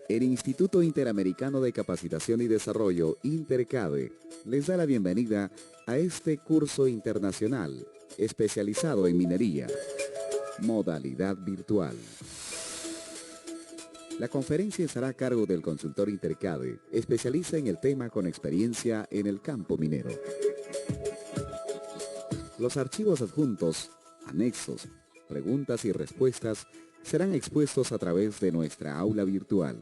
El Instituto Interamericano de Capacitación y Desarrollo, Intercade, les da la bienvenida a este curso internacional especializado en minería, modalidad virtual. La conferencia estará a cargo del consultor Intercade, especialista en el tema con experiencia en el campo minero. Los archivos adjuntos, anexos, preguntas y respuestas serán expuestos a través de nuestra aula virtual.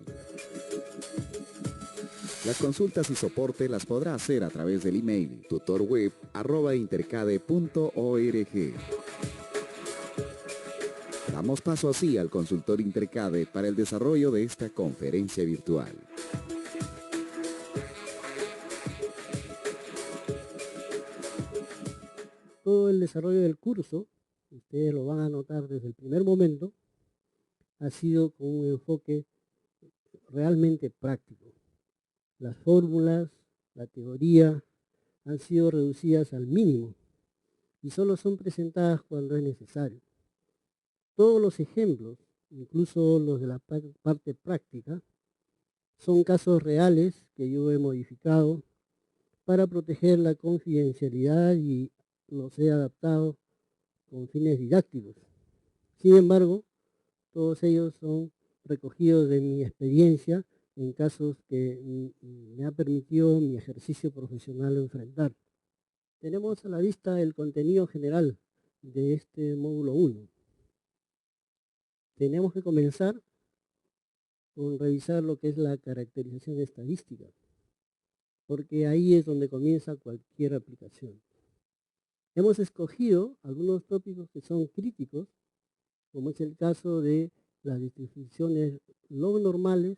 Las consultas y soporte las podrá hacer a través del email tutorweb@intercade.org. Damos paso así al consultor Intercade para el desarrollo de esta conferencia virtual. Todo el desarrollo del curso, ustedes lo van a notar desde el primer momento, ha sido con un enfoque realmente práctico. Las fórmulas, la teoría, han sido reducidas al mínimo y solo son presentadas cuando es necesario. Todos los ejemplos, incluso los de la parte práctica, son casos reales que yo he modificado para proteger la confidencialidad y los he adaptado con fines didácticos. Sin embargo, todos ellos son recogidos de mi experiencia en casos que me ha permitido mi ejercicio profesional enfrentar. Tenemos a la vista el contenido general de este módulo 1. Tenemos que comenzar con revisar lo que es la caracterización estadística, porque ahí es donde comienza cualquier aplicación. Hemos escogido algunos tópicos que son críticos, como es el caso de las distribuciones log normales,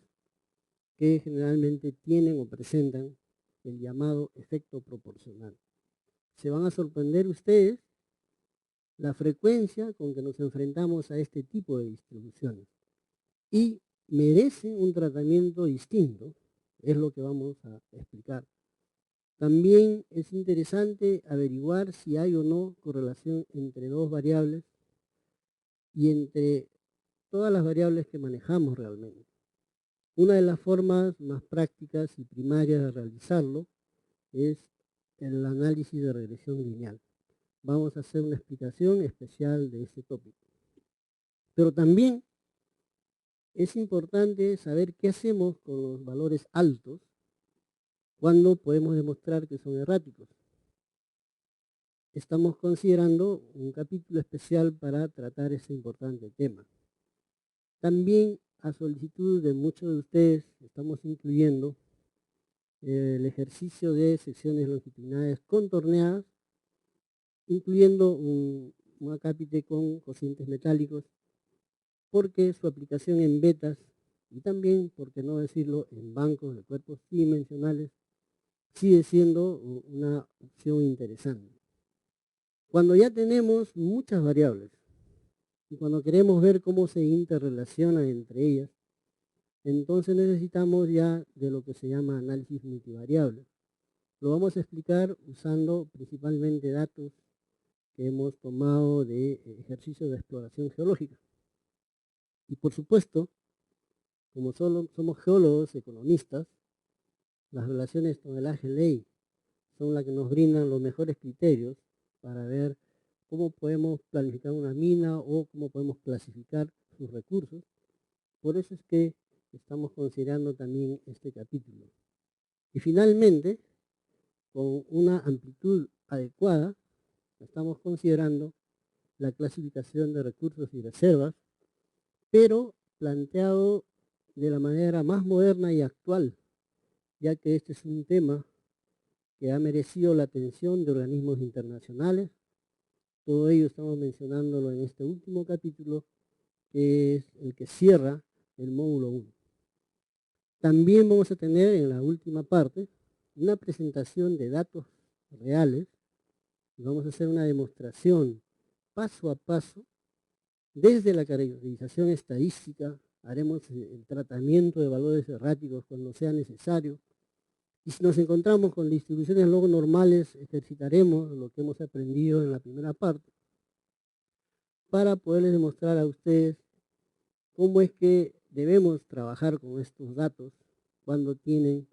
que generalmente tienen o presentan el llamado efecto proporcional. Se van a sorprender ustedes la frecuencia con que nos enfrentamos a este tipo de distribuciones y merecen un tratamiento distinto, es lo que vamos a explicar. También es interesante averiguar si hay o no correlación entre dos variables y entre todas las variables que manejamos realmente. Una de las formas más prácticas y primarias de realizarlo es el análisis de regresión lineal. Vamos a hacer una explicación especial de este tópico. Pero también es importante saber qué hacemos con los valores altos cuando podemos demostrar que son erráticos. Estamos considerando un capítulo especial para tratar este importante tema. También, a solicitud de muchos de ustedes, estamos incluyendo el ejercicio de secciones longitudinales contorneadas, incluyendo un acápite con cocientes metálicos, porque su aplicación en betas y también, por qué no decirlo, en bancos de cuerpos tridimensionales sigue siendo una opción interesante. Cuando ya tenemos muchas variables y cuando queremos ver cómo se interrelacionan entre ellas, entonces necesitamos ya de lo que se llama análisis multivariable. Lo vamos a explicar usando principalmente datos que hemos tomado de ejercicios de exploración geológica. Y por supuesto, como solo somos geólogos, economistas, las relaciones tonelaje-ley son las que nos brindan los mejores criterios para ver cómo podemos planificar una mina o cómo podemos clasificar sus recursos. Por eso es que estamos considerando también este capítulo. Y finalmente, con una amplitud adecuada, estamos considerando la clasificación de recursos y reservas, pero planteado de la manera más moderna y actual, ya que este es un tema que ha merecido la atención de organismos internacionales. Todo ello estamos mencionándolo en este último capítulo, que es el que cierra el módulo 1. También vamos a tener en la última parte una presentación de datos reales y vamos a hacer una demostración paso a paso. Desde la caracterización estadística haremos el tratamiento de valores erráticos cuando sea necesario. Y si nos encontramos con distribuciones log normales, ejercitaremos lo que hemos aprendido en la primera parte para poderles demostrar a ustedes cómo es que debemos trabajar con estos datos cuando tienen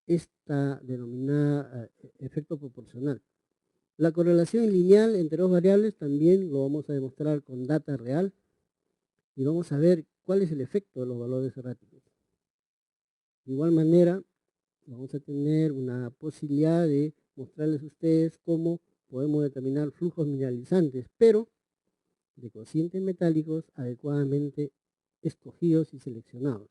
esta denominada efecto proporcional. La correlación lineal entre dos variables también lo vamos a demostrar con data real y vamos a ver cuál es el efecto de los valores erráticos. De igual manera, vamos a tener una posibilidad de mostrarles a ustedes cómo podemos determinar flujos mineralizantes, pero de cocientes metálicos adecuadamente escogidos y seleccionados.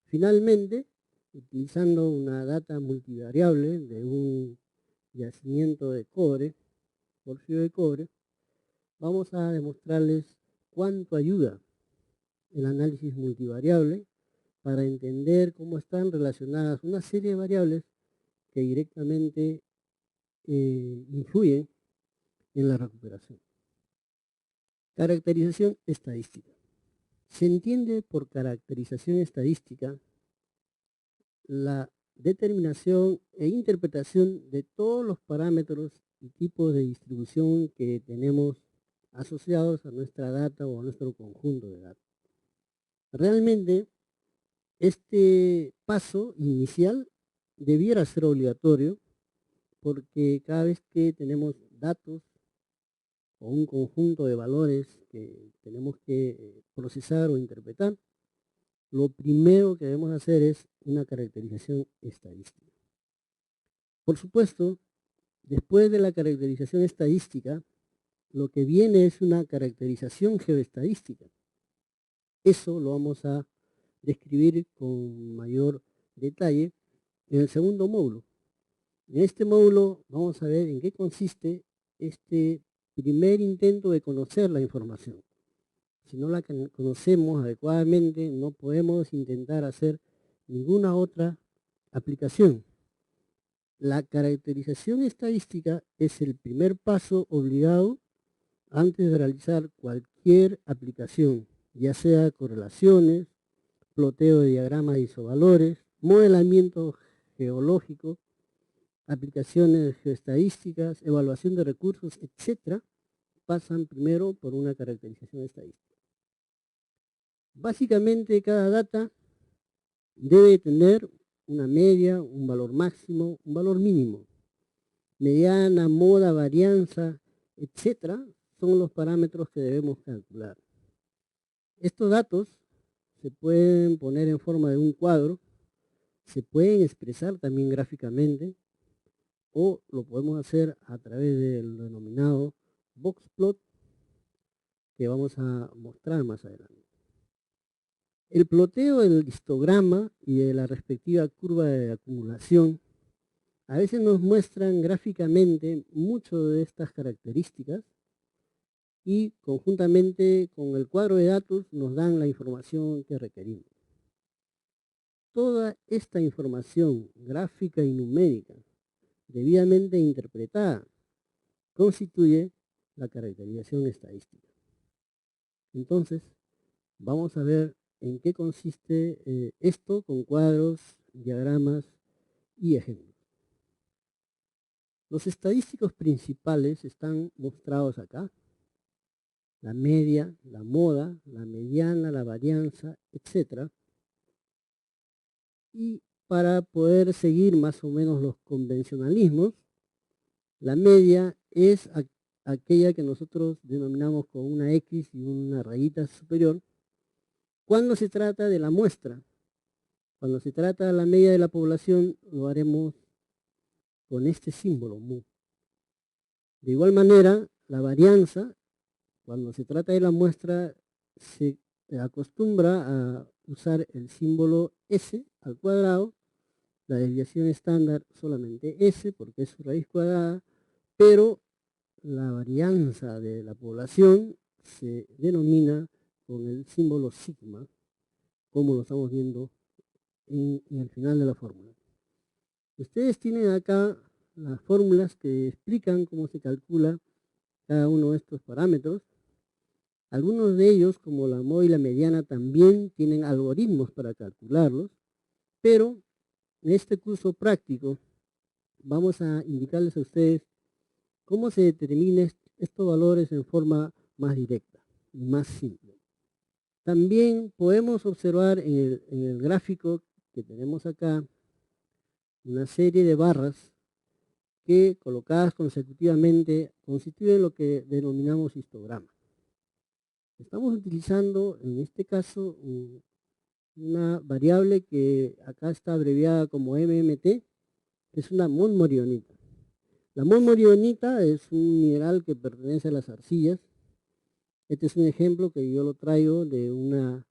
Finalmente, utilizando una data multivariable de un yacimiento de cobre, porfirio de cobre, vamos a demostrarles cuánto ayuda el análisis multivariable para entender cómo están relacionadas una serie de variables que directamente influyen en la recuperación. Caracterización estadística. Se entiende por caracterización estadística la determinación e interpretación de todos los parámetros y tipos de distribución que tenemos asociados a nuestra data o a nuestro conjunto de datos. Realmente, este paso inicial debiera ser obligatorio porque cada vez que tenemos datos o un conjunto de valores que tenemos que procesar o interpretar, lo primero que debemos hacer es una caracterización estadística. Por supuesto, después de la caracterización estadística, lo que viene es una caracterización geoestadística. Eso lo vamos a describir con mayor detalle en el segundo módulo. En este módulo vamos a ver en qué consiste este primer intento de conocer la información. Si no la conocemos adecuadamente, no podemos intentar hacer ninguna otra aplicación. La caracterización estadística es el primer paso obligado antes de realizar cualquier aplicación, ya sea correlaciones, ploteo de diagramas de isovalores, modelamiento geológico, aplicaciones geoestadísticas, evaluación de recursos, etc., pasan primero por una caracterización estadística. Básicamente, cada data debe tener una media, un valor máximo, un valor mínimo. Mediana, moda, varianza, etc., son los parámetros que debemos calcular. Estos datos se pueden poner en forma de un cuadro, se pueden expresar también gráficamente, o lo podemos hacer a través del denominado boxplot que vamos a mostrar más adelante. El ploteo del histograma y de la respectiva curva de acumulación a veces nos muestran gráficamente mucho de estas características y conjuntamente con el cuadro de datos nos dan la información que requerimos. Toda esta información gráfica y numérica debidamente interpretada constituye la caracterización estadística. Entonces, vamos a ver en qué consiste esto con cuadros, diagramas y ejemplos. Los estadísticos principales están mostrados acá. La media, la moda, la mediana, la varianza, etc. Y para poder seguir más o menos los convencionalismos, la media es aquella que nosotros denominamos con una X y una rayita superior, cuando se trata de la muestra. Cuando se trata de la media de la población, lo haremos con este símbolo, mu. De igual manera, la varianza, cuando se trata de la muestra, se acostumbra a usar el símbolo S al cuadrado, la desviación estándar solamente S porque es su raíz cuadrada, pero la varianza de la población se denomina con el símbolo sigma, como lo estamos viendo en el final de la fórmula. Ustedes tienen acá las fórmulas que explican cómo se calcula cada uno de estos parámetros. Algunos de ellos, como la moda y la mediana, también tienen algoritmos para calcularlos, pero en este curso práctico vamos a indicarles a ustedes cómo se determinan estos valores en forma más directa y más simple. También podemos observar en el gráfico que tenemos acá una serie de barras que colocadas consecutivamente constituyen lo que denominamos histograma. Estamos utilizando en este caso una variable que acá está abreviada como MMT, que es una montmorillonita. La montmorillonita es un mineral que pertenece a las arcillas. Este es un ejemplo que yo lo traigo de una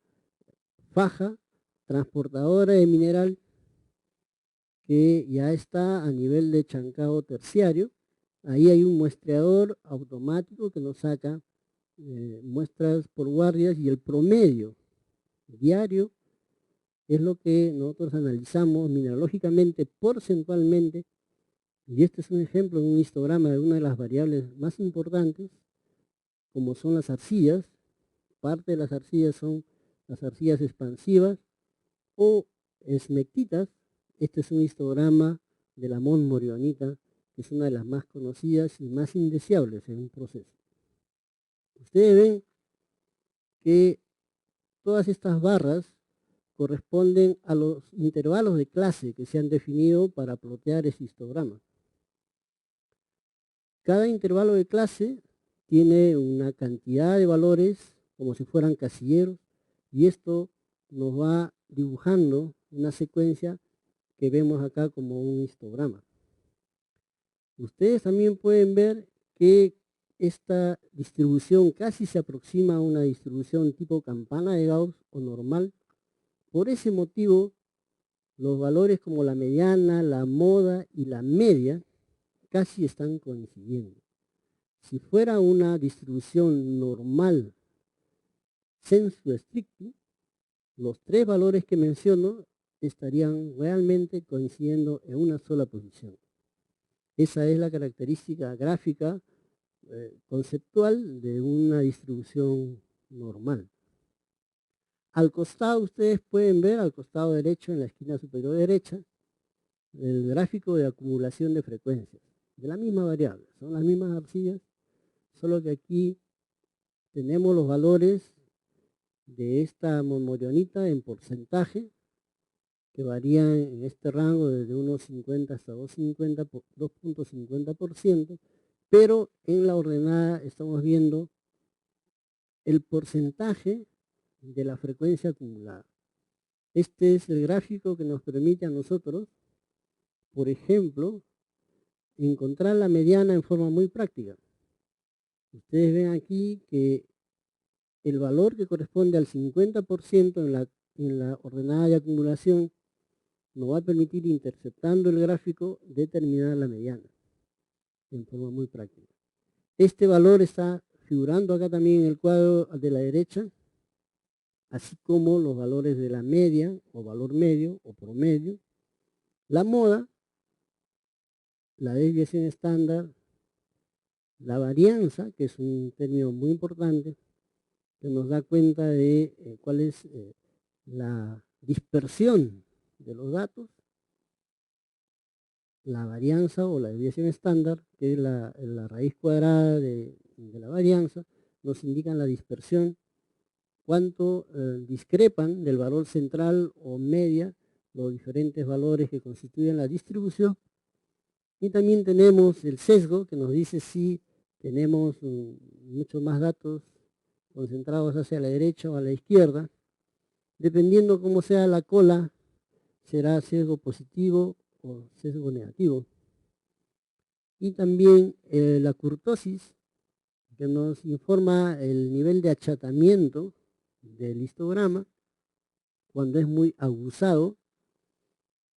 faja transportadora de mineral que ya está a nivel de chancado terciario. Ahí hay un muestreador automático que nos saca muestras por guardias y el promedio diario es lo que nosotros analizamos mineralógicamente, porcentualmente, y este es un ejemplo de un histograma de una de las variables más importantes, como son las arcillas. Parte de las arcillas son las arcillas expansivas o esmectitas. Este es un histograma de la montmorillonita, que es una de las más conocidas y más indeseables en un proceso. Ustedes ven que todas estas barras corresponden a los intervalos de clase que se han definido para plotear ese histograma. Cada intervalo de clase tiene una cantidad de valores como si fueran casilleros, y esto nos va dibujando una secuencia que vemos acá como un histograma. Ustedes también pueden ver que esta distribución casi se aproxima a una distribución tipo campana de Gauss o normal. Por ese motivo, los valores como la mediana, la moda y la media casi están coincidiendo. Si fuera una distribución normal sensu stricto, los tres valores que menciono estarían realmente coincidiendo en una sola posición. Esa es la característica gráfica conceptual de una distribución normal. Al costado ustedes pueden ver, al costado derecho, en la esquina superior derecha, el gráfico de acumulación de frecuencias, de la misma variable. Son las mismas arcillas, solo que aquí tenemos los valores de esta montmorillonita en porcentaje, que varían en este rango desde 1,50 hasta 2,50%, pero en la ordenada estamos viendo el porcentaje de la frecuencia acumulada. Este es el gráfico que nos permite a nosotros, por ejemplo, encontrar la mediana en forma muy práctica. Ustedes ven aquí que el valor que corresponde al 50% en la ordenada de acumulación nos va a permitir, interceptando el gráfico, determinar la mediana en forma muy práctica. Este valor está figurando acá también en el cuadro de la derecha, así como los valores de la media o valor medio o promedio, la moda, la desviación estándar, la varianza, que es un término muy importante, que nos da cuenta de cuál es la dispersión de los datos, la varianza o la desviación estándar, que es la raíz cuadrada de la varianza, nos indican la dispersión, cuánto discrepan del valor central o media los diferentes valores que constituyen la distribución. Y también tenemos el sesgo, que nos dice si tenemos muchos más datos concentrados hacia la derecha o a la izquierda. Dependiendo cómo sea la cola, será sesgo positivo o sesgo negativo. Y también la kurtosis, que nos informa el nivel de achatamiento del histograma. Cuando es muy aguzado,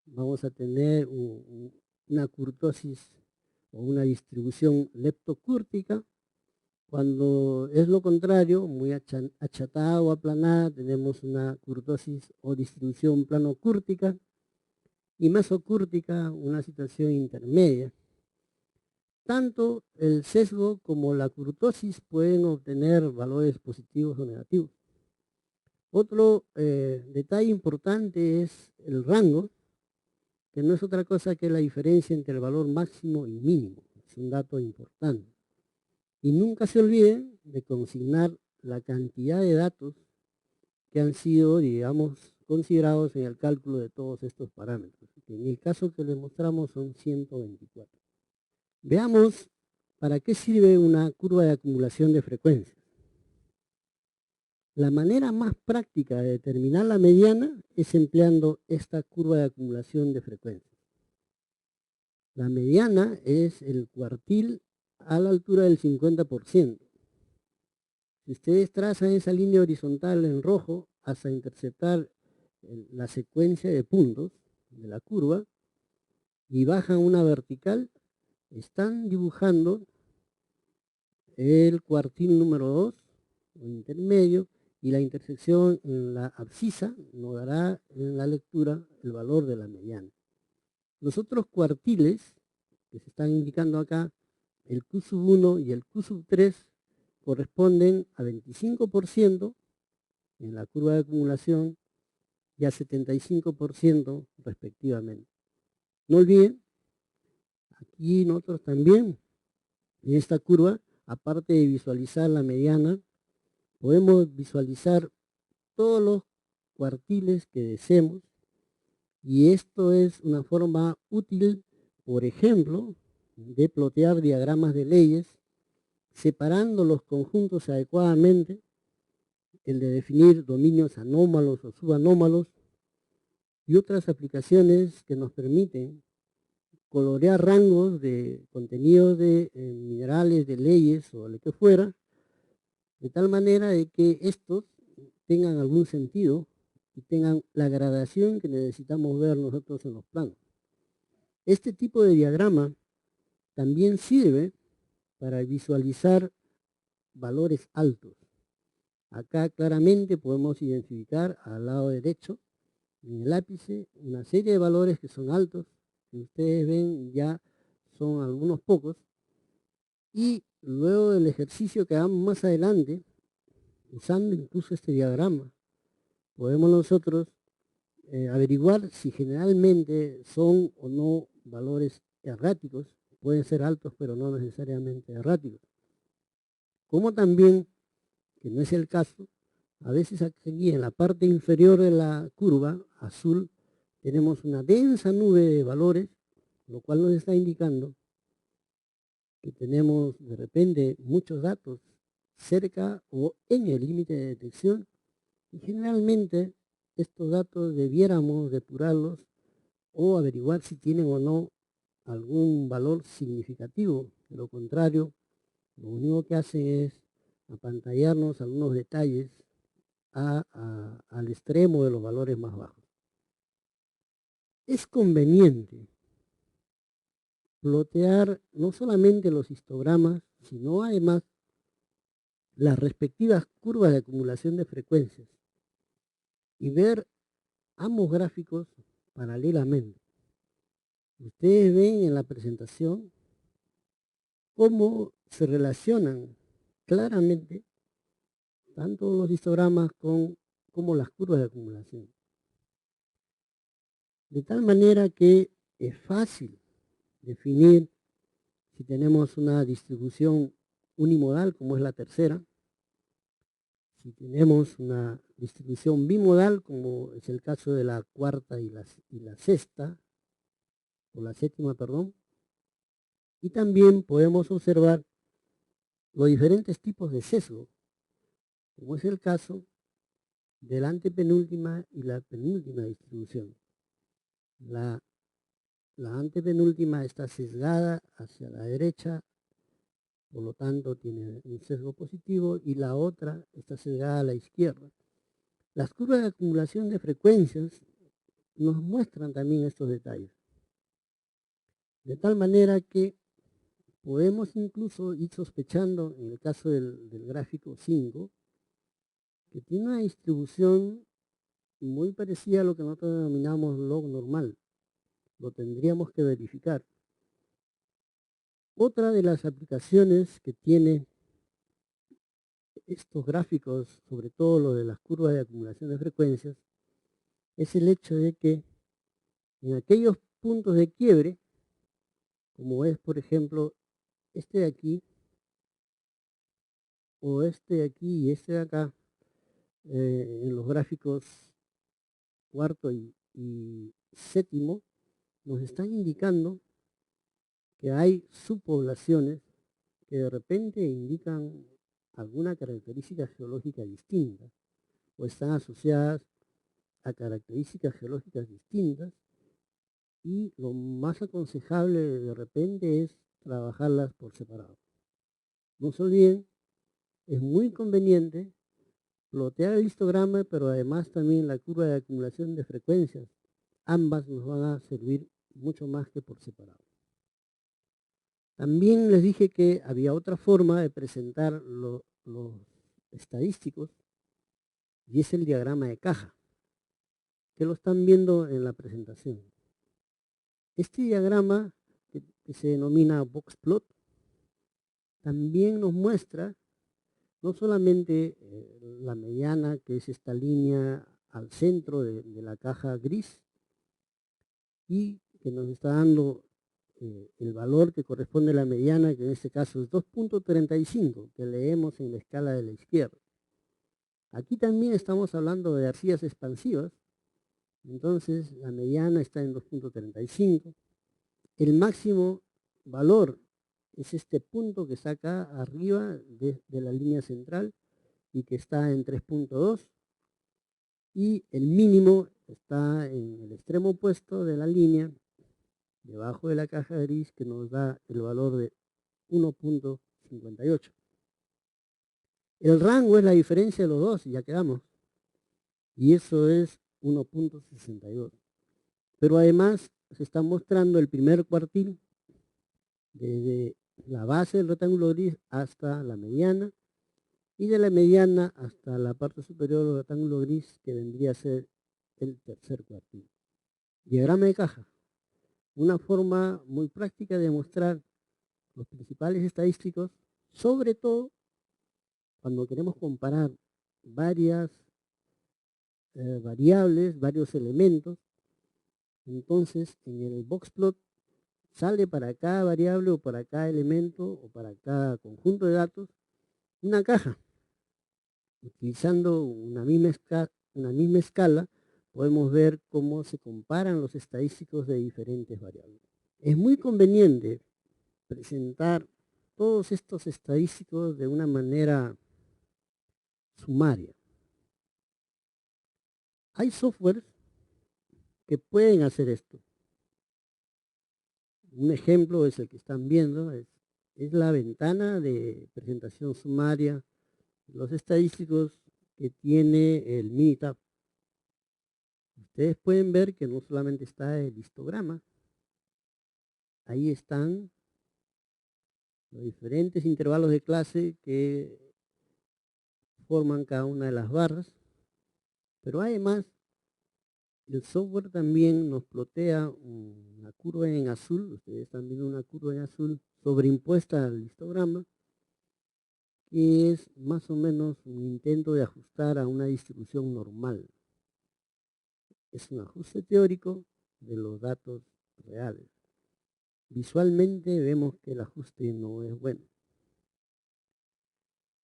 vamos a tener una kurtosis o una distribución leptocúrtica. Cuando es lo contrario, muy achatada o aplanada, tenemos una kurtosis o distribución planocúrtica, y mesocúrtica, una situación intermedia. Tanto el sesgo como la kurtosis pueden obtener valores positivos o negativos. Otro detalle importante es el rango, que no es otra cosa que la diferencia entre el valor máximo y mínimo. Es un dato importante. Y nunca se olviden de consignar la cantidad de datos que han sido, digamos, considerados en el cálculo de todos estos parámetros. En el caso que les mostramos son 124. Veamos para qué sirve una curva de acumulación de frecuencias. La manera más práctica de determinar la mediana es empleando esta curva de acumulación de frecuencias. La mediana es el cuartil a la altura del 50%. Si ustedes trazan esa línea horizontal en rojo hasta interceptar la secuencia de puntos de la curva y bajan una vertical, están dibujando el cuartil número 2, o intermedio, y la intersección en la abscisa nos dará en la lectura el valor de la mediana. Los otros cuartiles que se están indicando acá, el Q1 y el Q3, corresponden a 25% en la curva de acumulación y a 75% respectivamente. No olviden, aquí nosotros también, en esta curva, aparte de visualizar la mediana, podemos visualizar todos los cuartiles que deseemos, y esto es una forma útil, por ejemplo, de plotear diagramas de leyes, separando los conjuntos adecuadamente, el de definir dominios anómalos o subanómalos, y otras aplicaciones que nos permiten colorear rangos de contenidos de minerales, de leyes o lo que fuera, de tal manera de que estos tengan algún sentido y tengan la gradación que necesitamos ver nosotros en los planos. Este tipo de diagrama también sirve para visualizar valores altos. Acá claramente podemos identificar al lado derecho, en el ápice, una serie de valores que son altos, que ustedes ven ya son algunos pocos, y luego del ejercicio que hagamos más adelante, usando incluso este diagrama, podemos nosotros averiguar si generalmente son o no valores erráticos. Pueden ser altos, pero no necesariamente erráticos. Como también, que no es el caso, a veces aquí en la parte inferior de la curva azul tenemos una densa nube de valores, lo cual nos está indicando que tenemos de repente muchos datos cerca o en el límite de detección, y generalmente estos datos debiéramos depurarlos o averiguar si tienen o no algún valor significativo. De lo contrario, lo único que hacen es apantallarnos algunos detalles al extremo de los valores más bajos. Es conveniente plotear no solamente los histogramas, sino además las respectivas curvas de acumulación de frecuencias y ver ambos gráficos paralelamente. Ustedes ven en la presentación cómo se relacionan claramente tanto los histogramas como las curvas de acumulación. De tal manera que es fácil definir si tenemos una distribución unimodal, como es la tercera, si tenemos una distribución bimodal, como es el caso de la cuarta y la sexta, o la séptima, perdón, y también podemos observar los diferentes tipos de sesgo, como es el caso de la antepenúltima y la penúltima distribución. La antepenúltima está sesgada hacia la derecha, por lo tanto tiene un sesgo positivo, y la otra está sesgada a la izquierda. Las curvas de acumulación de frecuencias nos muestran también estos detalles. De tal manera que podemos incluso ir sospechando, en el caso del gráfico 5, que tiene una distribución muy parecida a lo que nosotros denominamos log normal. Lo tendríamos que verificar. Otra de las aplicaciones que tiene estos gráficos, sobre todo lo de las curvas de acumulación de frecuencias, es el hecho de que en aquellos puntos de quiebre, como es, por ejemplo, este de aquí, o este de aquí y este de acá, en los gráficos cuarto y séptimo, nos están indicando que hay subpoblaciones que de repente indican alguna característica geológica distinta o están asociadas a características geológicas distintas, y lo más aconsejable de repente es trabajarlas por separado. No se olviden, es muy conveniente plotear el histograma, pero además también la curva de acumulación de frecuencias. Ambas nos van a servir mucho más que por separado. También les dije que había otra forma de presentar los estadísticos, y es el diagrama de caja, que lo están viendo en la presentación. Este diagrama, que se denomina box plot, también nos muestra no solamente la mediana, que es esta línea al centro de la caja gris, y que nos está dando el valor que corresponde a la mediana, que en este caso es 2.35, que leemos en la escala de la izquierda. Aquí también estamos hablando de arcillas expansivas, entonces la mediana está en 2.35. El máximo valor es este punto que está acá arriba de la línea central y que está en 3.2, y el mínimo está en el extremo opuesto de la línea, debajo de la caja gris, que nos da el valor de 1.58. El rango es la diferencia de los dos y ya quedamos, y eso es 1.62. Pero además se está mostrando el primer cuartil desde la base del rectángulo gris hasta la mediana, y de la mediana hasta la parte superior del rectángulo gris, que vendría a ser el tercer cuartil. Diagrama de caja, una forma muy práctica de mostrar los principales estadísticos, sobre todo cuando queremos comparar varias variables, varios elementos. Entonces, en el box plot sale para cada variable o para cada elemento o para cada conjunto de datos una caja. Utilizando una misma escala, podemos ver cómo se comparan los estadísticos de diferentes variables. Es muy conveniente presentar todos estos estadísticos de una manera sumaria. Hay softwares que pueden hacer esto. Un ejemplo es el que están viendo, es la ventana de presentación sumaria, los estadísticos que tiene el Minitab. Ustedes pueden ver que no solamente está el histograma, ahí están los diferentes intervalos de clase que forman cada una de las barras, pero además el software también nos plotea una curva en azul. Ustedes están viendo una curva en azul sobreimpuesta al histograma, que es más o menos un intento de ajustar a una distribución normal. Es un ajuste teórico de los datos reales. Visualmente vemos que el ajuste no es bueno.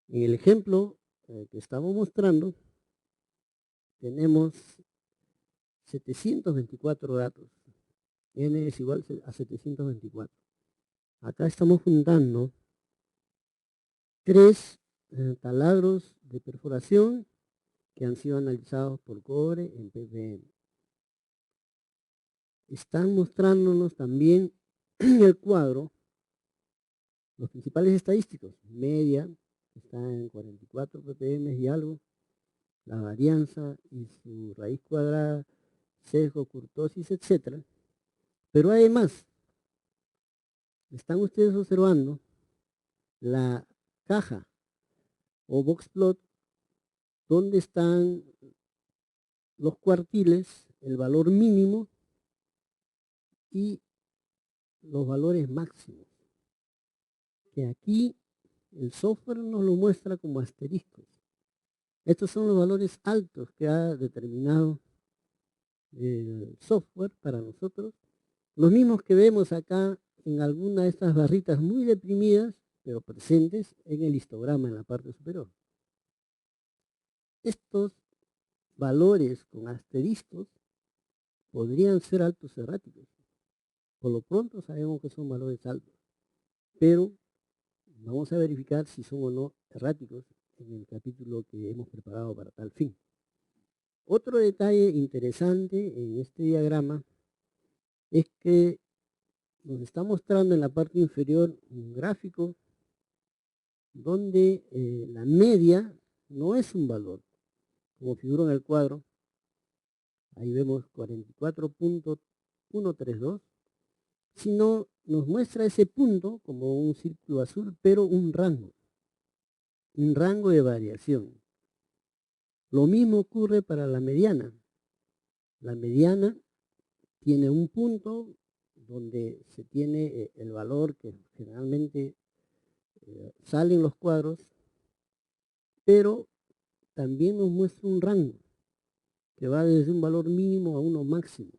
En el ejemplo que estamos mostrando, tenemos 724 datos. N es igual a 724. Acá estamos juntando 3 taladros de perforación que han sido analizados por cobre en ppm. Están mostrándonos también en el cuadro los principales estadísticos. Media está en 44 ppm y algo, la varianza y su raíz cuadrada, sesgo, kurtosis, etc. Pero además, están ustedes observando la caja o box plot donde están los cuartiles, el valor mínimo y los valores máximos, que aquí el software nos lo muestra como asteriscos. Estos son los valores altos que ha determinado el software para nosotros, Los mismos que vemos acá en alguna de estas barritas muy deprimidas, pero presentes en el histograma en la parte superior. Estos valores con asteriscos podrían ser altos erráticos. Por lo pronto sabemos que son valores altos, pero vamos a verificar si son o no erráticos en el capítulo que hemos preparado para tal fin. Otro detalle interesante en este diagrama es que nos está mostrando en la parte inferior un gráfico donde la media no es un valor, como figura en el cuadro. Ahí vemos 44.132, sino nos muestra ese punto como un círculo azul, pero un rango de variación. Lo mismo ocurre para la mediana. La mediana tiene un punto donde se tiene el valor que generalmente sale en los cuadros, pero también nos muestra un rango que va desde un valor mínimo a uno máximo.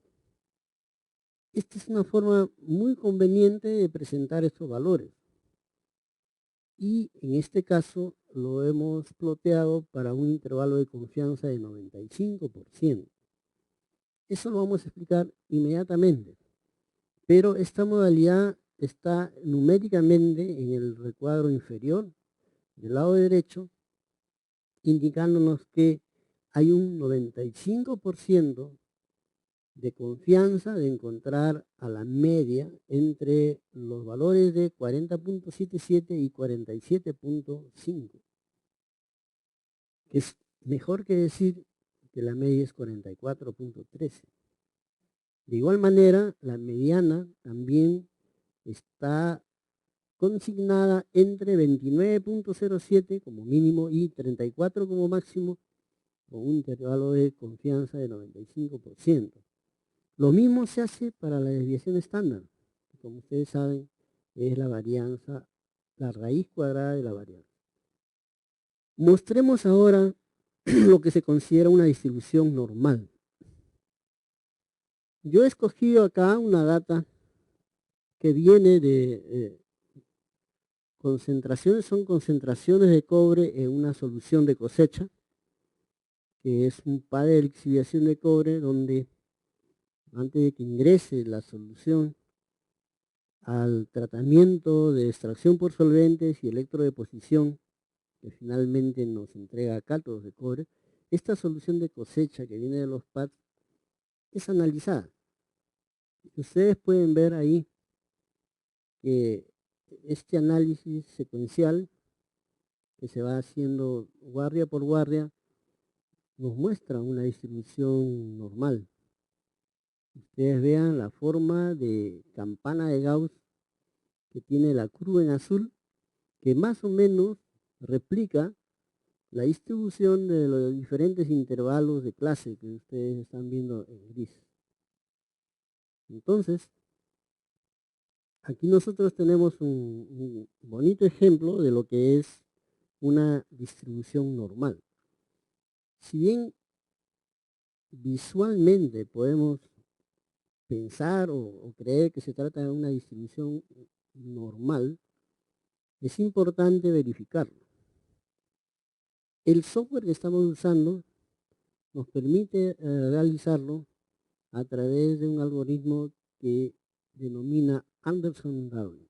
Esta es una forma muy conveniente de presentar estos valores. Y en este caso lo hemos ploteado para un intervalo de confianza de 95%. Eso lo vamos a explicar inmediatamente. Pero esta modalidad está numéricamente en el recuadro inferior del lado derecho, indicándonos que hay un 95% de confianza de encontrar a la media entre los valores de 40.77 y 47.5, que es mejor que decir que la media es 44.13. De igual manera, la mediana también está consignada entre 29.07 como mínimo y 34 como máximo, con un intervalo de confianza de 95%. Lo mismo se hace para la desviación estándar, que como ustedes saben es la varianza, la raíz cuadrada de la varianza. Mostremos ahora lo que se considera una distribución normal. Yo he escogido acá una data que viene de concentraciones, son concentraciones de cobre en una solución de cosecha, que es un par de lixiviación de cobre donde antes de que ingrese la solución al tratamiento de extracción por solventes y electrodeposición, que finalmente nos entrega cátodos de cobre, esta solución de cosecha que viene de los pads es analizada. Ustedes pueden ver ahí que este análisis secuencial que se va haciendo guardia por guardia nos muestra una distribución normal. Ustedes vean la forma de campana de Gauss que tiene la curva en azul, que más o menos replica la distribución de los diferentes intervalos de clase que ustedes están viendo en gris. Entonces, aquí nosotros tenemos un bonito ejemplo de lo que es una distribución normal. Si bien visualmente podemos pensar o creer que se trata de una distribución normal, es importante verificarlo. El software que estamos usando nos permite realizarlo a través de un algoritmo que denomina Anderson-Darling.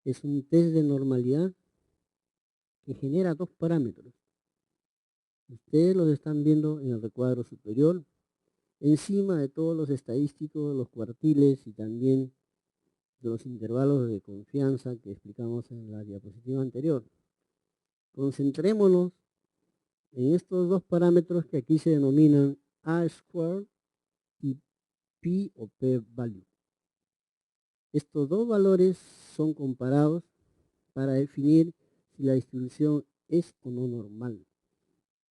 Es un test de normalidad que genera dos parámetros. Ustedes los están viendo en el recuadro superior, encima de todos los estadísticos, los cuartiles y también los intervalos de confianza que explicamos en la diapositiva anterior. Concentrémonos en estos dos parámetros que aquí se denominan A-square y P o P-value. Estos dos valores son comparados para definir si la distribución es o no normal.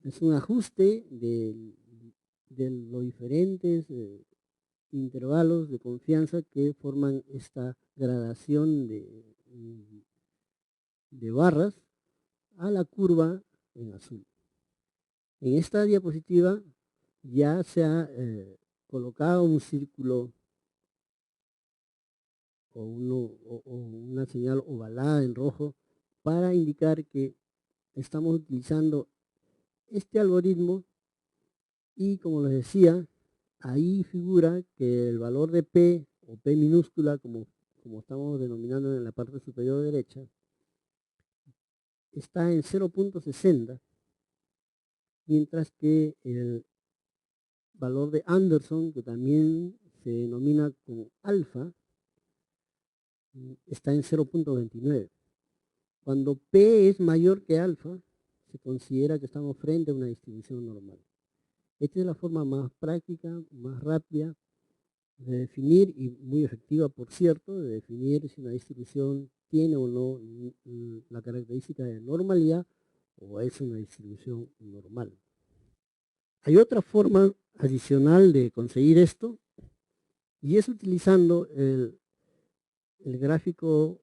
Es un ajuste de los diferentes intervalos de confianza que forman esta gradación de barras a la curva en azul. En esta diapositiva ya se ha colocado un círculo o una señal ovalada en rojo para indicar que estamos utilizando este algoritmo y, como les decía, ahí figura que el valor de P o P minúscula, como estamos denominando en la parte superior derecha, está en 0.60, mientras que el valor de Anderson, que también se denomina como alfa, está en 0.29. Cuando P es mayor que alfa, se considera que estamos frente a una distribución normal. Esta es la forma más práctica, más rápida de definir, y muy efectiva, por cierto, de definir si una distribución tiene o no la característica de normalidad o es una distribución normal. Hay otra forma adicional de conseguir esto, y es utilizando el gráfico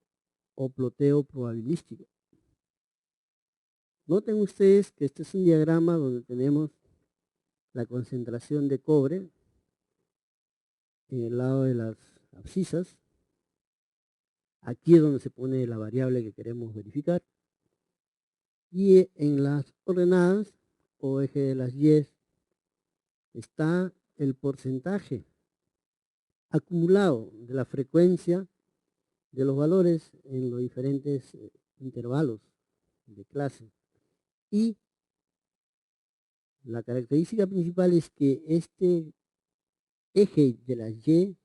o ploteo probabilístico. Noten ustedes que este es un diagrama donde tenemos la concentración de cobre en el lado de las abscisas. Aquí es donde se pone la variable que queremos verificar. Y en las ordenadas o eje de las Y está el porcentaje acumulado de la frecuencia de los valores en los diferentes intervalos de clase. Y la característica principal es que este eje de las Y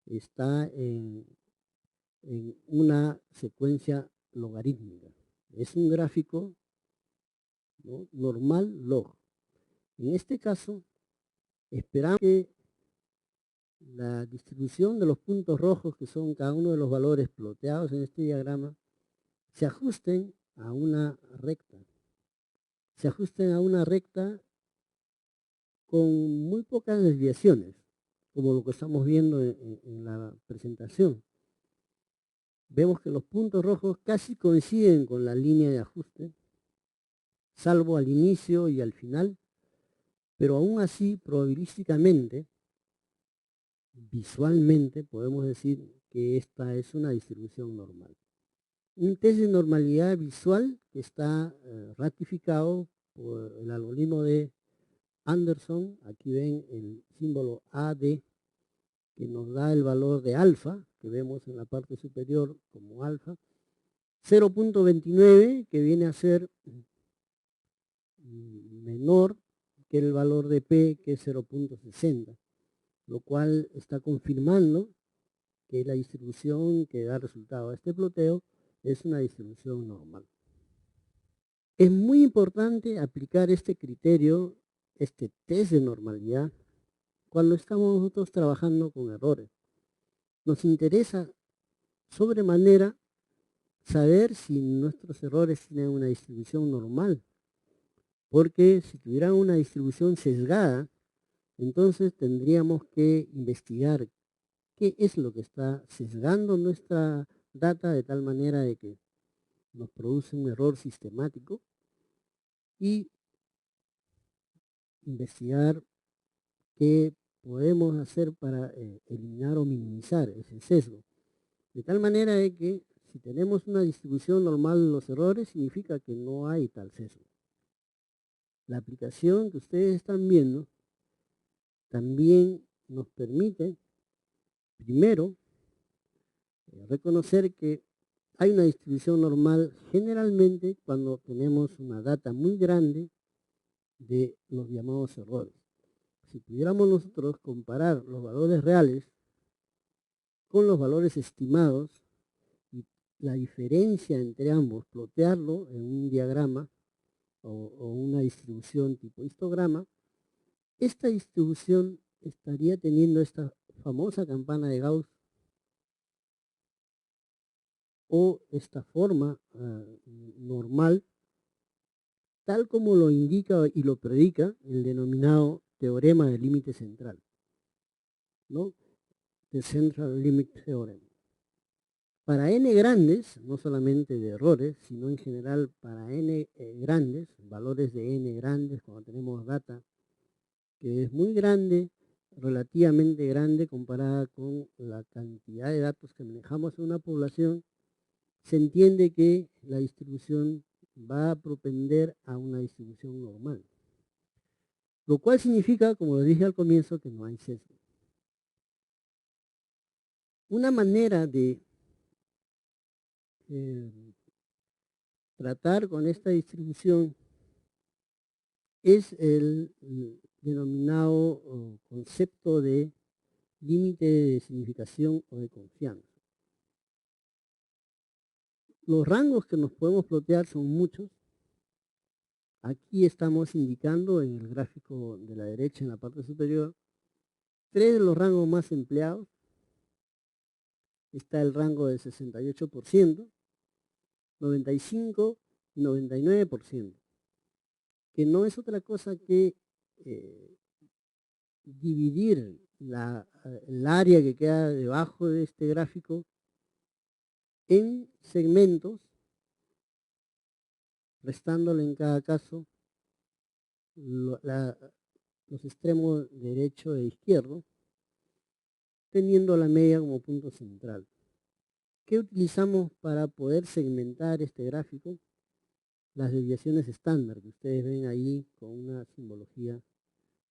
está en una secuencia logarítmica. Es un gráfico, ¿no?, normal log. En este caso, esperamos que la distribución de los puntos rojos, que son cada uno de los valores ploteados en este diagrama, se ajusten a una recta. Se ajusten a una recta con muy pocas desviaciones, como lo que estamos viendo en la presentación. Vemos que los puntos rojos casi coinciden con la línea de ajuste, salvo al inicio y al final, pero aún así, probabilísticamente, visualmente, podemos decir que esta es una distribución normal. Un test de normalidad visual que está ratificado por el algoritmo de Anderson. Aquí ven el símbolo AD, que nos da el valor de alfa, que vemos en la parte superior como alfa, 0.29, que viene a ser menor que el valor de P, que es 0.60, lo cual está confirmando que la distribución que da resultado a este ploteo es una distribución normal. Es muy importante aplicar este criterio, este test de normalidad, cuando estamos nosotros trabajando con errores. Nos interesa sobremanera saber si nuestros errores tienen una distribución normal, porque si tuvieran una distribución sesgada, entonces tendríamos que investigar qué es lo que está sesgando nuestra data de tal manera de que nos produce un error sistemático, y investigar qué podemos hacer para eliminar o minimizar ese sesgo. De tal manera de que si tenemos una distribución normal de los errores, significa que no hay tal sesgo. La aplicación que ustedes están viendo también nos permite, primero, reconocer que hay una distribución normal generalmente cuando tenemos una data muy grande de los llamados errores. Si pudiéramos nosotros comparar los valores reales con los valores estimados y la diferencia entre ambos, plotearlo en un diagrama o una distribución tipo histograma, esta distribución estaría teniendo esta famosa campana de Gauss, o esta forma normal, tal como lo indica y lo predica el denominado teorema del límite central, ¿no? The Central Limit Theorem. Para n grandes, no solamente de errores, sino en general para n grandes, valores de n grandes, cuando tenemos data que es muy grande relativamente grande comparada con la cantidad de datos que manejamos en una población, se entiende que la distribución va a propender a una distribución normal. Lo cual significa, como lo dije al comienzo, que no hay sesgo. Una manera de tratar con esta distribución es el denominado concepto de límite de significación o de confianza. Los rangos que nos podemos plotear son muchos. Aquí estamos indicando en el gráfico de la derecha en la parte superior 3 de los rangos más empleados. Está el rango del 68%, 95% y 99%, que no es otra cosa que dividir el área que queda debajo de este gráfico en segmentos, restándole en cada caso los extremos derecho e izquierdo, teniendo la media como punto central. ¿Qué utilizamos para poder segmentar este gráfico? Las desviaciones estándar, que ustedes ven ahí con una simbología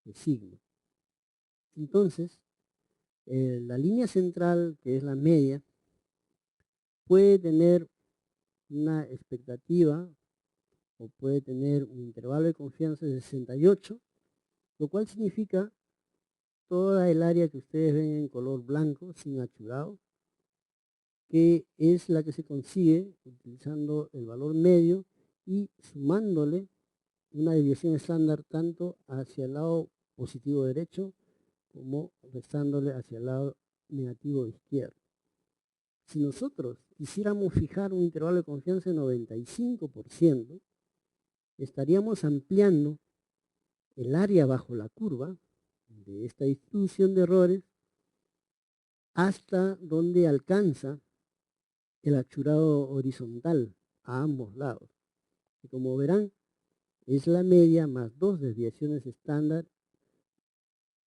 de sigma. Entonces, la línea central, que es la media, puede tener una expectativa o puede tener un intervalo de confianza de 68, lo cual significa toda el área que ustedes ven en color blanco, sin achurado, que es la que se consigue utilizando el valor medio y sumándole una desviación estándar tanto hacia el lado positivo derecho como restándole hacia el lado negativo izquierdo. Si nosotros quisiéramos fijar un intervalo de confianza de 95%, estaríamos ampliando el área bajo la curva de esta distribución de errores hasta donde alcanza el achurado horizontal a ambos lados. Y como verán, es la media más 2 desviaciones estándar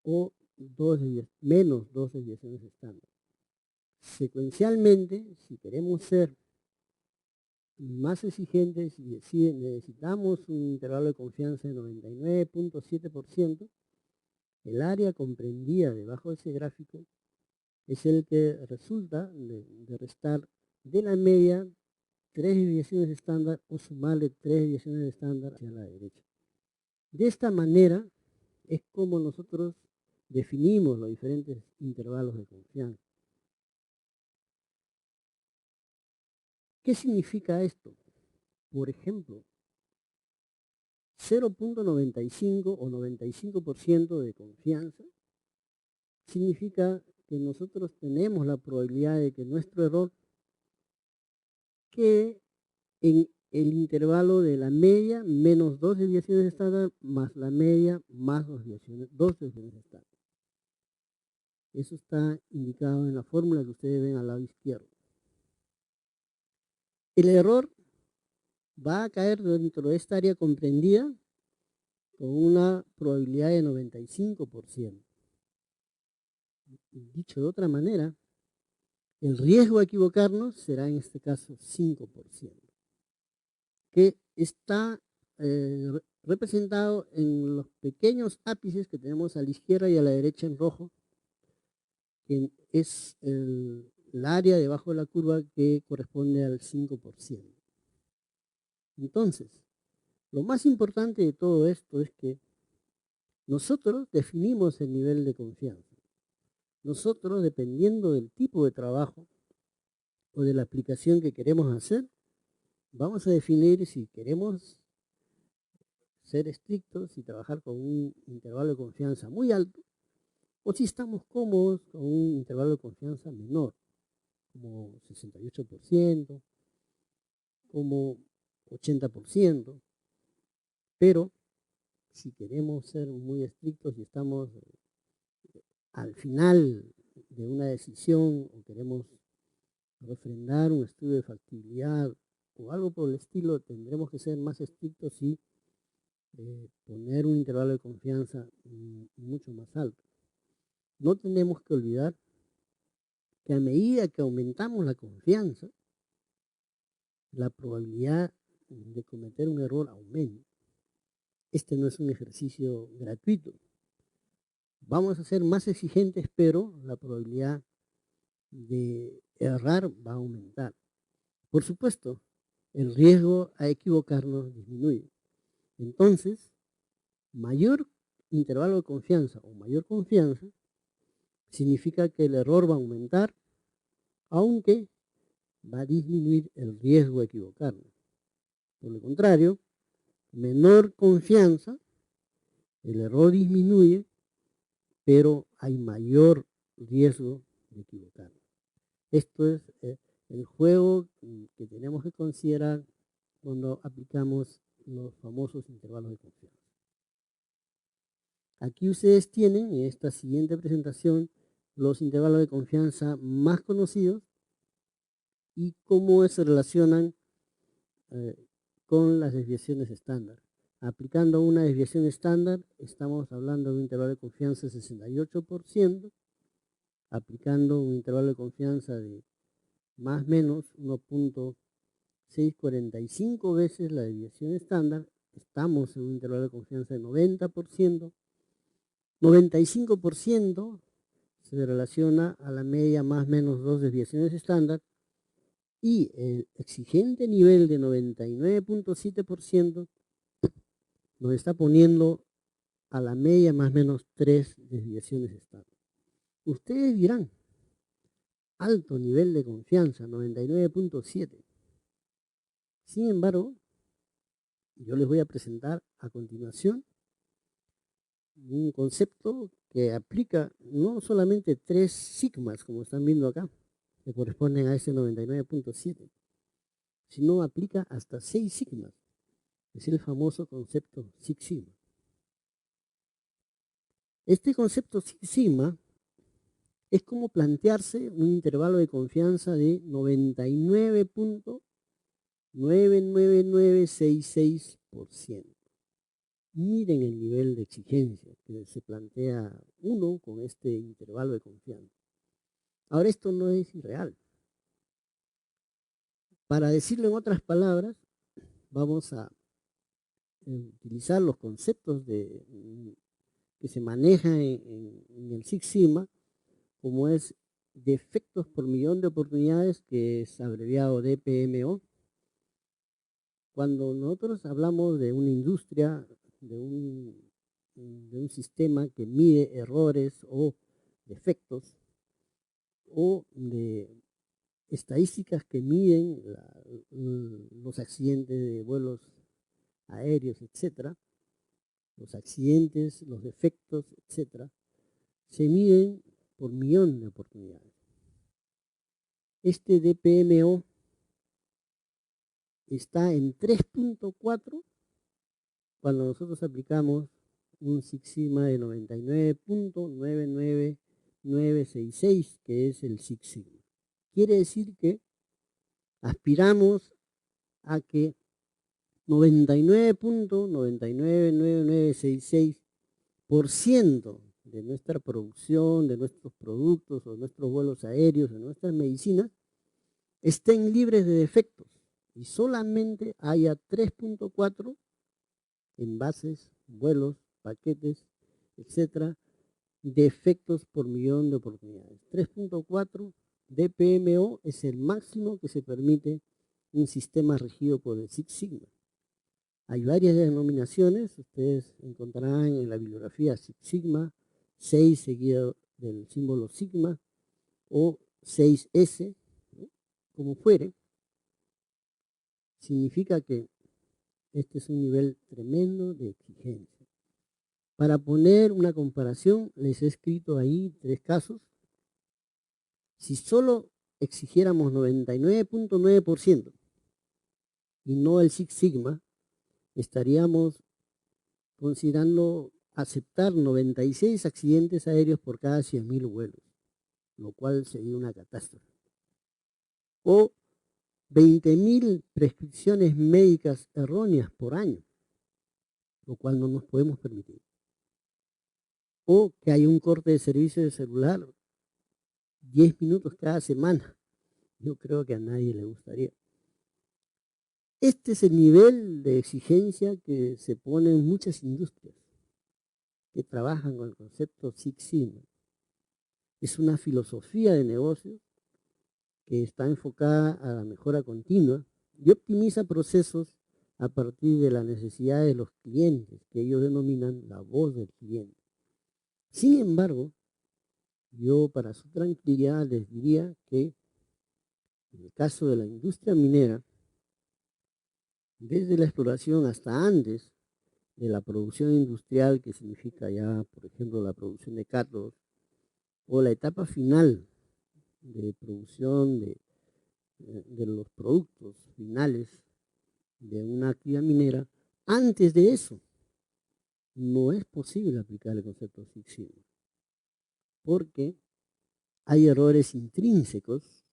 o menos 2 desviaciones estándar. Secuencialmente, si queremos ser más exigentes y si necesitamos un intervalo de confianza de 99.7%, el área comprendida debajo de ese gráfico es el que resulta de restar de la media 3 desviaciones estándar o sumarle 3 desviaciones estándar hacia la derecha. De esta manera es como nosotros definimos los diferentes intervalos de confianza. ¿Qué significa esto? Por ejemplo, 0.95 o 95% de confianza significa que nosotros tenemos la probabilidad de que nuestro error quede en el intervalo de la media menos 2 desviaciones estándar más la media más 2 desviaciones estándar. Eso está indicado en la fórmula que ustedes ven al lado izquierdo. El error va a caer dentro de esta área comprendida con una probabilidad de 95%. Dicho de otra manera, el riesgo a equivocarnos será en este caso 5%, que está representado en los pequeños ápices que tenemos a la izquierda y a la derecha en rojo, que es el área debajo de la curva que corresponde al 5%. Entonces, lo más importante de todo esto es que nosotros definimos el nivel de confianza. Nosotros, dependiendo del tipo de trabajo o de la aplicación que queremos hacer, vamos a definir si queremos ser estrictos y trabajar con un intervalo de confianza muy alto o si estamos cómodos con un intervalo de confianza menor, como 68%, como 80%, pero si queremos ser muy estrictos y estamos al final de una decisión o queremos refrendar un estudio de factibilidad o algo por el estilo, tendremos que ser más estrictos y poner un intervalo de confianza mucho más alto. no tenemos que olvidar que a medida que aumentamos la confianza, la probabilidad de cometer un error aumenta. Este no es un ejercicio gratuito. Vamos a ser más exigentes, pero la probabilidad de errar va a aumentar. Por supuesto, el riesgo a equivocarnos disminuye. Entonces, mayor intervalo de confianza o mayor confianza significa que el error va a aumentar, aunque va a disminuir el riesgo de equivocarnos. Por el contrario, menor confianza, el error disminuye, pero hay mayor riesgo de equivocarnos. Esto es el juego que tenemos que considerar cuando aplicamos los famosos intervalos de confianza. Aquí ustedes tienen en esta siguiente presentación los intervalos de confianza más conocidos y cómo se relacionan con las desviaciones estándar. Aplicando una desviación estándar, estamos hablando de un intervalo de confianza de 68%, aplicando un intervalo de confianza de más o menos 1.645 veces la desviación estándar, estamos en un intervalo de confianza de 90%, 95% se relaciona a la media más o menos 2 desviaciones estándar, y el exigente nivel de 99.7% nos está poniendo a la media más o menos 3 desviaciones estándar. Ustedes dirán, alto nivel de confianza, 99.7. Sin embargo, yo les voy a presentar a continuación un concepto que aplica no solamente 3 sigmas, como están viendo acá, que corresponden a ese 99.7, sino aplica hasta 6 sigmas. Es el famoso concepto Six Sigma. Este concepto Six Sigma es como plantearse un intervalo de confianza de 99.99966%. Miren el nivel de exigencia que se plantea uno con este intervalo de confianza. Ahora, esto no es irreal. Para decirlo en otras palabras, vamos a utilizar los conceptos que se manejan en el Six Sigma, como es defectos por millón de oportunidades, que es abreviado DPMO. Cuando nosotros hablamos de una industria, de un sistema que mide errores o defectos, o de estadísticas que miden los accidentes de vuelos aéreos, etcétera, los accidentes, los defectos, etcétera, se miden por millón de oportunidades. Este DPMO está en 3.4 cuando nosotros aplicamos un Six Sigma de 99.999966, que es el Six Sigma. Quiere decir que aspiramos a que 99.999966% de nuestra producción, de nuestros productos o nuestros vuelos aéreos, de nuestras medicinas, estén libres de defectos y solamente haya 3.4 envases, vuelos, paquetes, etcétera, defectos por millón de oportunidades. 3.4 DPMO es el máximo que se permite un sistema regido por el Six Sigma. Hay varias denominaciones, ustedes encontrarán en la bibliografía Six Sigma, 6 seguido del símbolo sigma o 6S, ¿no? Como fuere, significa que este es un nivel tremendo de exigencia. Para poner una comparación, les he escrito ahí 3 casos. Si solo exigiéramos 99.9% y no el Six Sigma, estaríamos considerando aceptar 96 accidentes aéreos por cada 100.000 vuelos, lo cual sería una catástrofe. O 20.000 prescripciones médicas erróneas por año, lo cual no nos podemos permitir. o que haya un corte de servicio de celular 10 minutos cada semana. Yo creo que a nadie le gustaría. Este es el nivel de exigencia que se pone en muchas industrias que trabajan con el concepto Six Sigma. Es una filosofía de negocio que está enfocada a la mejora continua y optimiza procesos a partir de la necesidad de los clientes, que ellos denominan la voz del cliente. Sin embargo, yo para su tranquilidad les diría que en el caso de la industria minera, desde la exploración hasta antes de la producción industrial, que significa ya, por ejemplo, la producción de cátodos, o la etapa final de producción de los productos finales de una actividad minera, antes de eso no es posible aplicar el concepto Six Sigma, porque hay errores intrínsecos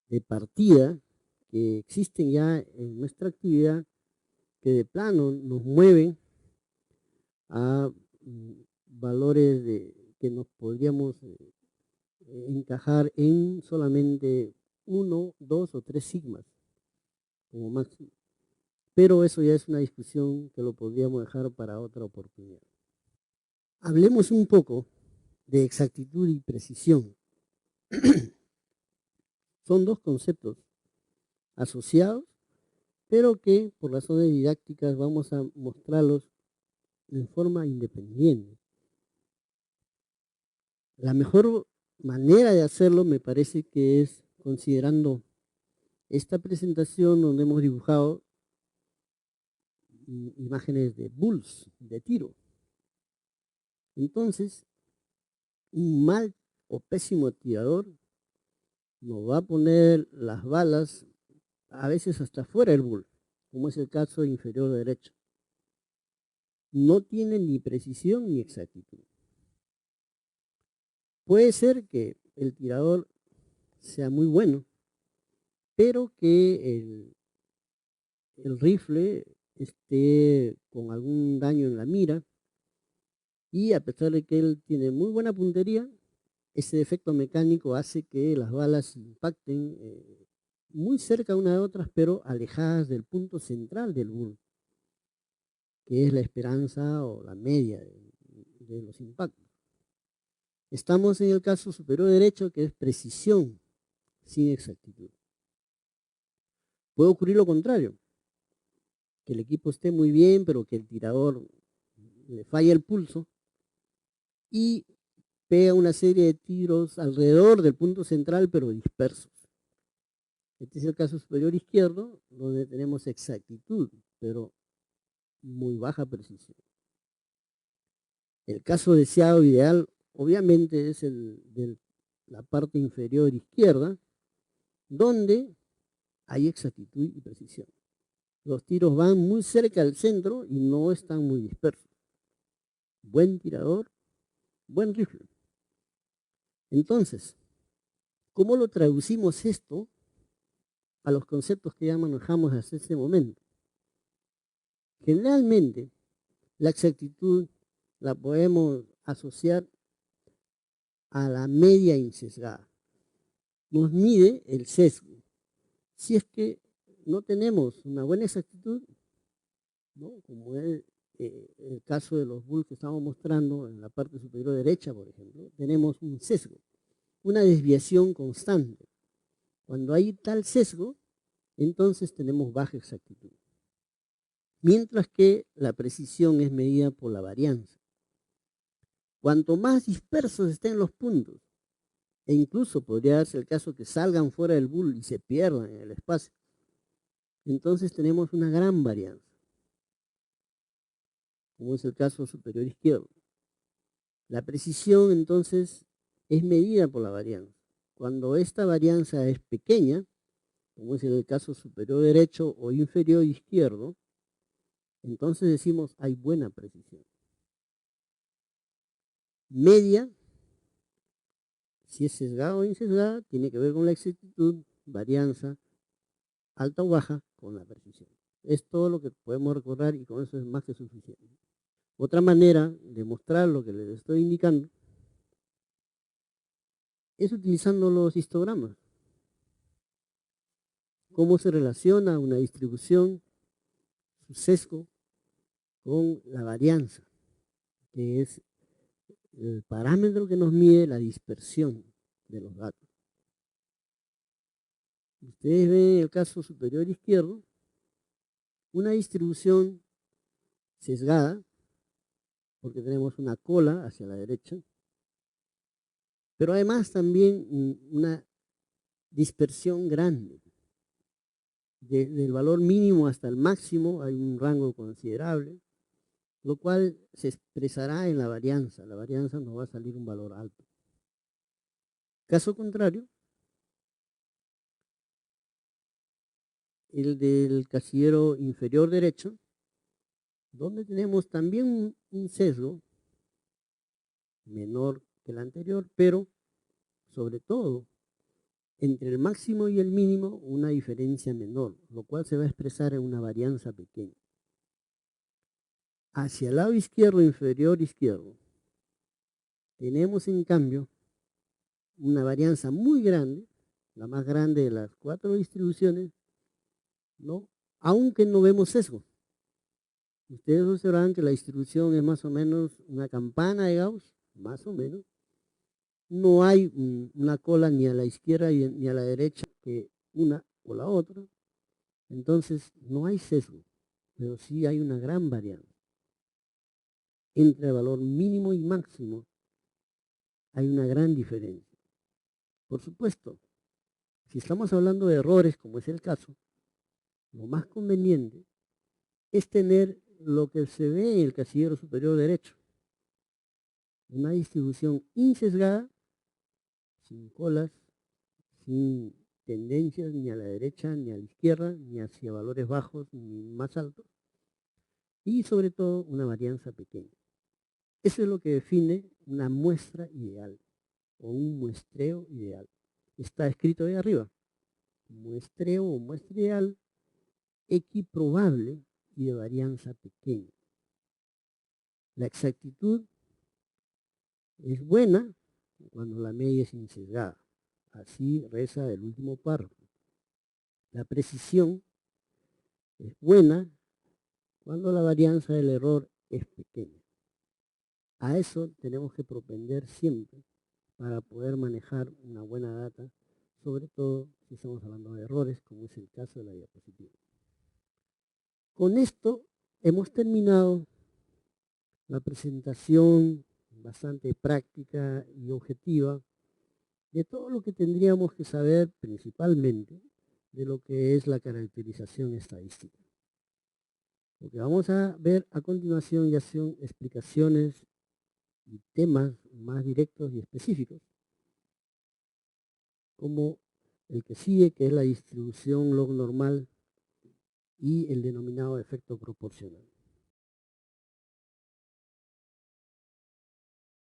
de partida que existen ya en nuestra actividad que de plano nos mueven a valores que nos podríamos encajar en solamente 1, 2 o 3 sigmas como máximo. Pero eso ya es una discusión que lo podríamos dejar para otra oportunidad. Hablemos un poco de exactitud y precisión. Son dos conceptos asociados, pero que por razones didácticas vamos a mostrarlos en forma independiente. La mejor manera de hacerlo me parece que es considerando esta presentación donde hemos dibujado imágenes de bulls, de tiro. Entonces, un mal o pésimo tirador nos va a poner las balas a veces hasta fuera del bull, como es el caso inferior derecho. No tiene ni precisión ni exactitud. Puede ser que el tirador sea muy bueno, pero que el rifle esté con algún daño en la mira y a pesar de que él tiene muy buena puntería, ese defecto mecánico hace que las balas impacten muy cerca una de otras, pero alejadas del punto central del bull, que es la esperanza o la media de los impactos. Estamos en el caso superior derecho, que es precisión sin exactitud. Puede ocurrir lo contrario, que el equipo esté muy bien, pero que el tirador le falla el pulso y pega una serie de tiros alrededor del punto central, pero dispersos. Este es el caso superior izquierdo, donde tenemos exactitud, pero muy baja precisión. El caso deseado ideal, obviamente, es el de la parte inferior izquierda, donde hay exactitud y precisión. Los tiros van muy cerca al centro y no están muy dispersos. Buen tirador, buen rifle. Entonces, ¿cómo lo traducimos esto a los conceptos que ya manejamos hasta ese momento? Generalmente, la exactitud la podemos asociar a la media insesgada. Nos mide el sesgo. Si es que no tenemos una buena exactitud, ¿no? Como es el caso de los bulls que estamos mostrando en la parte superior derecha, por ejemplo, tenemos un sesgo, una desviación constante. Cuando hay tal sesgo, entonces tenemos baja exactitud. Mientras que la precisión es medida por la varianza. Cuanto más dispersos estén los puntos, e incluso podría darse el caso que salgan fuera del bull y se pierdan en el espacio, entonces tenemos una gran varianza, como es el caso superior izquierdo. La precisión entonces es medida por la varianza. Cuando esta varianza es pequeña, como es el caso superior derecho o inferior izquierdo, entonces decimos hay buena precisión. Media, si es sesgada o insesgada, tiene que ver con la exactitud, varianza, alta o baja, con la precisión. Es todo lo que podemos recordar y con eso es más que suficiente. Otra manera de mostrar lo que les estoy indicando es utilizando los histogramas. Cómo se relaciona una distribución, su sesgo, con la varianza, que es el parámetro que nos mide la dispersión de los datos. Ustedes ven en el caso superior izquierdo una distribución sesgada, porque tenemos una cola hacia la derecha, pero además también una dispersión grande. Del valor mínimo hasta el máximo hay un rango considerable, lo cual se expresará en la varianza. La varianza nos va a salir un valor alto. Caso contrario, el del casillero inferior derecho, donde tenemos también un sesgo menor que el anterior, pero sobre todo entre el máximo y el mínimo una diferencia menor, lo cual se va a expresar en una varianza pequeña. Hacia el lado izquierdo, inferior izquierdo, tenemos en cambio una varianza muy grande, la más grande de las 4 distribuciones, ¿no? Aunque no vemos sesgo. Ustedes observarán que la distribución es más o menos una campana de Gauss, más o menos. No hay una cola ni a la izquierda ni a la derecha que una o la otra. Entonces no hay sesgo, pero sí hay una gran varianza. Entre el valor mínimo y máximo hay una gran diferencia. Por supuesto, si estamos hablando de errores, como es el caso, lo más conveniente es tener lo que se ve en el casillero superior derecho. Una distribución insesgada, sin colas, sin tendencias ni a la derecha, ni a la izquierda, ni hacia valores bajos, ni más altos. Y sobre todo una varianza pequeña. Eso es lo que define una muestra ideal o un muestreo ideal. Está escrito ahí arriba. Muestreo o muestra ideal equiprobable y de varianza pequeña. La exactitud es buena cuando la media es insesgada. Así reza el último párrafo. La precisión es buena cuando la varianza del error es pequeña. A eso tenemos que propender siempre para poder manejar una buena data, sobre todo si estamos hablando de errores, como es el caso de la diapositiva. Con esto hemos terminado la presentación bastante práctica y objetiva de todo lo que tendríamos que saber principalmente de lo que es la caracterización estadística. Lo que vamos a ver a continuación ya son explicaciones y temas más directos y específicos, como el que sigue, que es la distribución log normal y el denominado efecto proporcional.